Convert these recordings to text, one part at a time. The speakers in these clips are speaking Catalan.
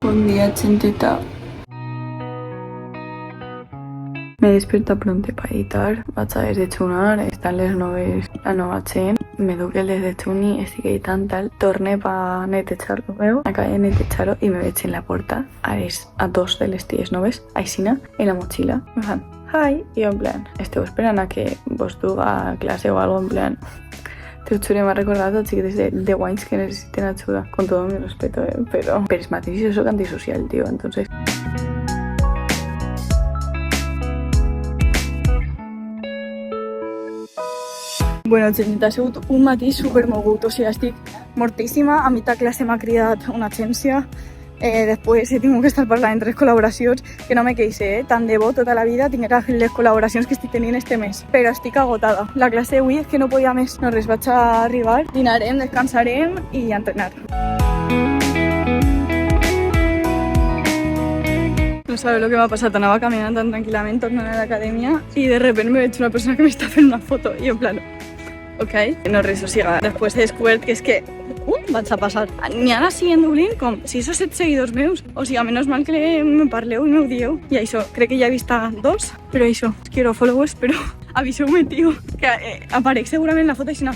Bon dia, genteta. Me despierta pronto para editar, vaig a desayunar, estan les 9, la nova gent, me duc el desayuni, estic editant tal, torne pa netejar-lo, veu? Acabé de netejar-lo i me veig en la porta a 2 de les ties noves, aixina, en la motxilla, me fan, hi, i jo en plan, esteu esperant a que vos duc a clase o algo, en plan, te ho juro, m'ha recordat els xiquets de 10 anys que necessiten ajuda, con todo mi respeto, però per els matins jo soc antisocial, tio, entonces... Bueno, gent, ha sigut un matí supermogut, o sigui, estic mortíssima. A mitjà classe m'ha cridat una agència. Després he tingut que estar parlant en 3 col·laboracions, que no me queixe, tant de bo tota la vida tinguera les col·laboracions que estic tenint este mes. Però estic agotada. La classe d'avui és que no podia més. No res, vaig a arribar, dinarem, descansarem i a entrenar. No sabeu lo que m'ha passat, anava caminant tan tranquil·lament, tornant a l'acadèmia i de repente me veig una persona que m'està fent una foto i en plan... Ok, no res, o sigui, després he descobert que és que vaig a passar. N'hi ha així en Dublín com 6 o 7 seguidors meus. O sigui, menys mal que me parleu i m'ho dieu. I això, crec que ja he vist a 2, però això, quiero followers, però aviseu-me, tio, que aparec segurament la foto així.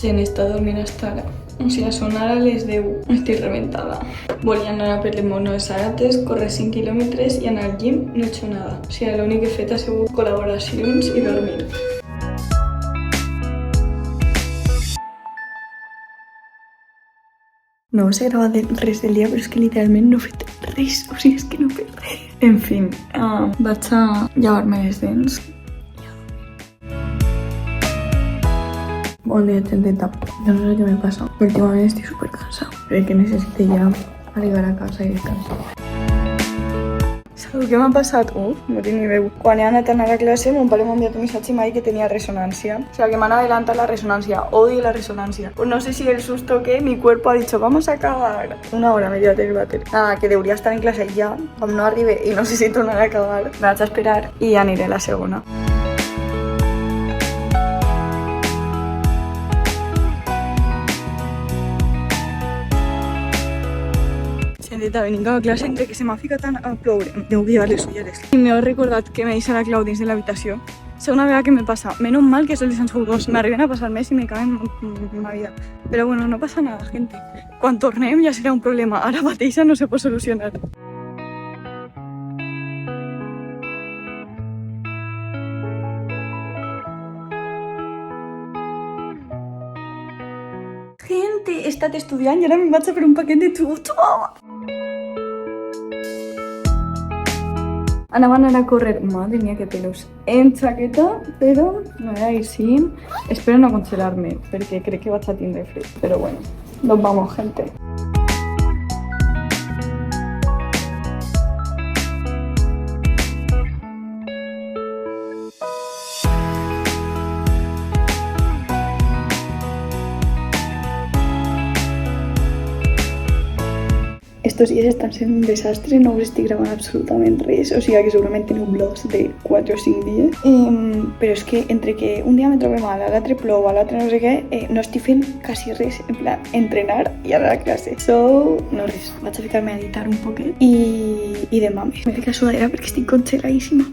Gent està dormint hasta ara. O sigui, són ara les 10. Estic reventada. Volia anar per el mono de Sarates, córrer 5 quilòmetres i anar al gym, no he hecho nada. O sigui, l'únic que he fet ha sigut col·laboracions i dormir. No us he gravat res del dia, però és que literalment no he fet res. O sigui, és que no he fet res. En fi, vaig a llevar-me les dents. Bon dia, genteta. Jo no sé què me passa, però últimament estic supercansada. Crec que necessito ja arribar a casa i descansar. Sabeu què m'ha passat? No tinc ni veu. Quan he anat a anar a classe, mon pare m'ha enviat un missatge i m'ha dit que tenia resonància. O sea, que m'han adelantat la resonància. Odio la resonància. Pues no sé si el susto que mi cuerpo ha dicho, vamos a acabar. 1 hora me lleva el váter. Nada, que debería estar en clase ya. Com no arribe i no sé si tornaré a acabar, me vaig a esperar i aniré a la segona. Venim a classe entre que se m'ha ficat a ploure. Deu llevar les ulleres. I m'he recordat que me deixa la clau dins de l'habitació. Segona vegada que me passa. Menos mal que sols han sigut 2. M'arriben a passar més i me caben en la vida. Però bueno, no passa nada, gente. Quan tornem ja serà un problema. Ara mateixa no se pot solucionar. Gente, he estat estudiant i ara me'n vaig a fer un paquet de xuts. Anava a anar a córrer, madre mía, que pelos, en chaqueta, pero me voy a ir sin. Espero no congelarme, porque creo que vaig a tindre fred. Pero bueno, nos vamos, gente. Estos días están siendo un desastre, no us estic gravant absolutament res, o sigui que segurament teniu vlogs de 4 o 5 dies. Però és que entre que un dia me trobo mal, a l'altre plou, a l'altre no sé què, no estic fent quasi res, en plan, entrenar i anar a classe. No res, vaig a ficar-me a editar un poquet i demà me fico a sudadera perquè estic congeladíssima.